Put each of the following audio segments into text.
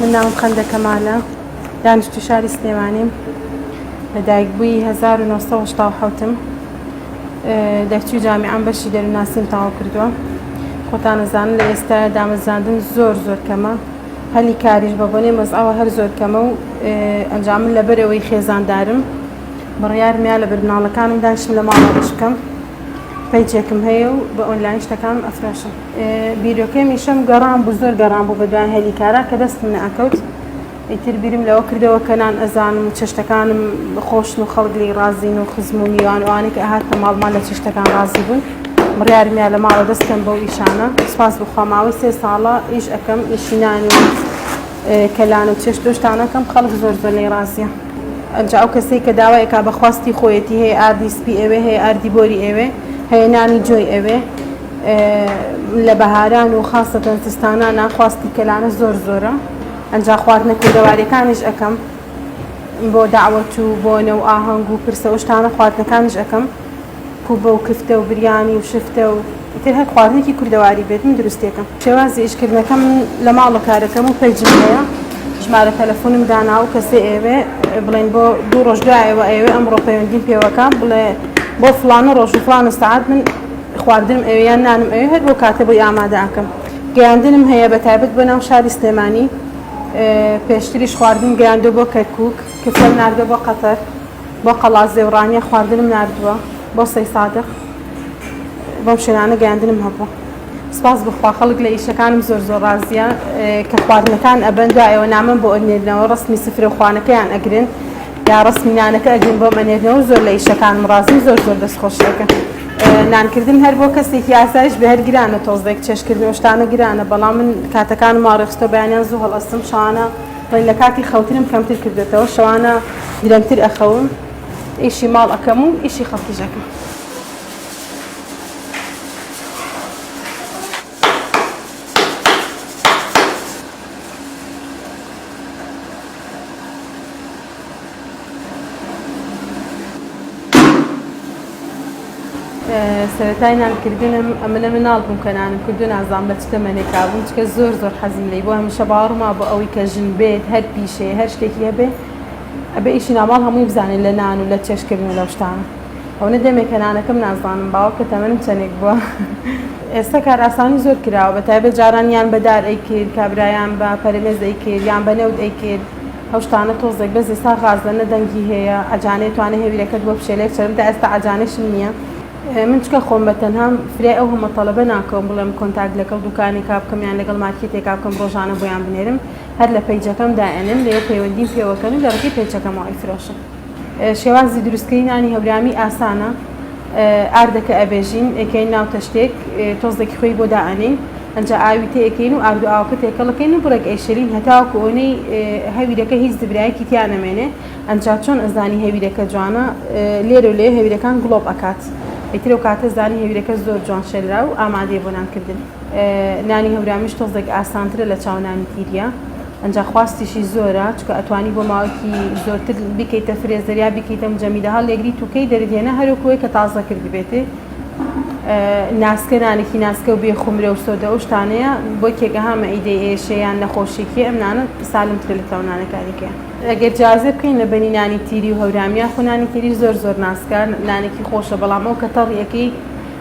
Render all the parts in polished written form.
من ناوم خەندە کەمالە دانیشتووی شاری سلێمانیم لە دایکبووی 1970 دەرچووی جامیعەم بەشی دەرووناسیم تەواو کردووە. خۆتان ئەزانن لە ئێستا دامەزراندن زۆر کەمە، هەلی کاریش بە بۆنێ مەزعەوە هەر زۆر کەمە و ئەنجامن لەبەرەوەی خێزاندارم بڕیارمیا لە بەرناڵەکانم دانیشتم لە ماڵە بەش بکەم. پیجێکم هەیە و بە ئۆنلاین شتەکانم ئەفرۆشم. بیرۆکەمیشم گەڕام بوو، زۆر گەڕام بوو بە دوای هەلی کارا کە دەستم نەئەکەوت. ئیتر بیرم لەوە کردەوە کە نان ئەزانم و چێشتەکانم خۆشن و خەڵک لێی ڕازین و خزم و میوان ئەوانەی کە ئەهاتە ماڵمان لە چێشتەکان ڕازی بوون. بڕیارمیا لە ماڵە دەستکەم بەو ئیشانە. سوپاس بخوا ماوەی 3 ساڵە ئیش ئەەکەم، ئیشی نانی و کەلان و چێشت دۆشتانەکەم، خەڵک زۆر لێی ڕازیە. ئەنجا ئەو کەسەی کە داوایەکا بەخواستی خۆیەتی هەیە، ئاردی سپی ئەوێ هەیە، ئاردی بۆری ئەوێ هەیە، نانی جۆی ئەوێ لە بەهاران و خاستەن زستانە ناخواستی کەلانە زۆرە. ئەنجا خواردنە کوردەواریەکانیش ئەەکەم بۆ داوەت و بۆنە و ئاهەنگ و پرسە و شتانە خواردنەکانیش ئەەکەم، کوبە و کفتە و بریانی و شفتە و ئیتر هەر خواردنێکی کوردەواری بێت من دروستێکم. شێوازی ئیشکردنەکەم لە ماڵە کارەکەم و پەیجم هەیە، ژمارە تەلەفۆنم دانا و کەسێ ئێوێ بڵێن بۆ 2 ڕۆژ دوایەوە ئێوێ ئەمڕۆ پەیوەندیم پێوەکە بڵێ بۆ فلانە ڕۆژ و فلانە سەعات من خواردنم ئەوێ یان نانم ئەوێ هەر بۆ کاتە بۆی ئامادە ئەکەم. گەیاندنم هەیە بە تایبەت بۆ ناو شاری سلێمانی، پێشتریش خواردن گەیاندووە بۆ کەرکووک، کفرم ناردووە بۆ قەتەر، بۆ قەڵازێوڕانیە خواردنم ناردووە بۆ سەی سادق، بۆم شوێنانە گەیاندنم هەبووە. سپاس بخوا خەڵک لە ئیشەکانم زۆر ڕازیە کە خواردنەکان ئەبەن دوایەوە نامەم بۆ ئەنێرنەوە ڕستمی سفرە و خوانەکەیان ئەگرن یا ڕستمی نانەکە ئەگرن بۆم ئەنێرنەوە، زۆر لە ئیشەکانم ڕازیم، زۆر دەستخۆشەکە. نانکردن هەر بۆ کەسێکی ئاسایش بە هەر گرانە، تۆزێک چێشکردن و شتانە گرانە، بەڵام من کاتەکان ماڕێخستە بەیانیان زوو هەڵەستم، شەوانە لە کاتی خەوتنم کەمتر کردێتەوە، شەوانە درەنگتر ئەخەوم، ئیشی ماڵ ئەەکەم و ئیشی خەڵکیش ئەەکەم. سەرەتای نانکردنم ئەمە لە مناڵ بووم کە نانم کردو نازانم بە چ تەمەنێکا بووم، چکە زۆر حەزیم لێی بۆ هەمیشە باوەڕما بۆ ئەوەی کە ژن بێت، هەر پیشێ هەر شتێکی هەبێ ئەبێ ئیشی ناماڵ هەمووی بزانێت لە نان و لە چێشکردن و لەو شتانە. ئەو نەدەمێک کە نانەکەم نازانم باوە کە تەمەنم چەندێک بووە. ئێستا کار ئاسانی زۆر کراوە، بە تایبەت جاران یان بەدار ئەیکرد، کابرایان بە پەرەمێز ئەیکرد یان بە نەود ئەیکرد، ئەو شتانە تۆزێک بەس ئێستا غازلەنە دەنگی هەیە، ئەجانێت توانێت هێویرەکەت بۆ بشێلێت چەرمدا ئێستا ئەجانێشم نییە. من چکە خۆم بە تەنها فرای ئەو هەمە تەڵەبە ناکەم بڵێم کۆنتاک لەگەڵ دوکانێکا بکەم یان لەگەڵ مارکێتێکا بکەم ڕۆژانە بۆیان بنێرم، هەر لە پەیجەکەم دائێنم لێ پەیوەندیم پێوەکەن و لە ڕێگەی پەیجەکەمەوە ئەیفرۆشم. شێوازی دروستکردنی نانی هەورامی ئاسانە، ئاردەکە ئەبێژین ئەکەین ناو تەشتێک، تۆزێکی خۆی بۆ دائەنین، ئەنجا ئاوی تێکەین و ئاردو ئاوەکە تێکەڵەکەین و بڕێک ئەیشێلین هەتاوەکو ئەوەی هەویرەکە هیچ دبرایەکی تیا نەمێنێ. ئەنجا چۆن ئەزانی هەویرەکە جوانە، لێرە و لێ هەویرەکان گڵۆب ئەکات، ئیتر و کاتە زانی هەویرەکە زۆر جوان شێررا و ئامادەیە بۆ نانکردن. نانی هەورامیش تۆزێک ئاسانترە لە چاو نانی تیریە، ئەنجا خواستیشی زۆرە، چکە ئەتوانی بۆ ماوەیەکی زۆرتر بکەیتە فرێزەر یا بکەیتە مجەمیدە هەڵێگری تووکەی دەردێنە هەروەکوەوەی کە تازە کرد بێتێ. ناسکە نانێکی ناسکە و بێ خومرە و سۆدە و شتانەیە بۆ کێگەها مەعیدەی ئێشە یان نەخۆشیەکی ئەم نانە سالمترە لە تەو نانەکانێکە. ئەگەر جیازە بکەین لە بەنی نانی تیری و هەورامیە، خۆ نانی تیری زۆر ناسکە، نانێکی خۆشە، بەڵام ئەو کە تەڕیەکەی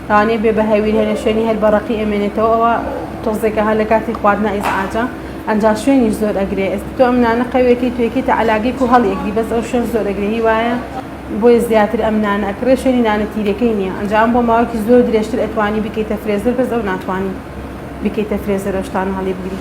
ئەوانەیە بێ بە هەویر هەنە شوێنی هەر بەڕەقی ئەمێنێتەوە، ئەوە تۆزێکە هەر لە کاتی خواردنە ئیزعاجە، ئەنجا شوێنیش زۆر ئەگرێ. ئێستا تۆ ئەم نانە قەوێکی توێکیتە عەلاگەیەک و هەڵیەکری، بەس ئەو شوێن زۆر ئەگرێ، هی وایە بۆیە زیاتر ئەم نانە ئەکرێ، شوێنی نانە تیرەکەی نییە. ئەنجا ئەم بۆ ماوەیەکی زۆر درێژتر ئەتوانی بکەیتە فرێزەر، بەس ئەو ناتوانی بکەیتە فرێزەر ئەو شتانە هەڵی بگری.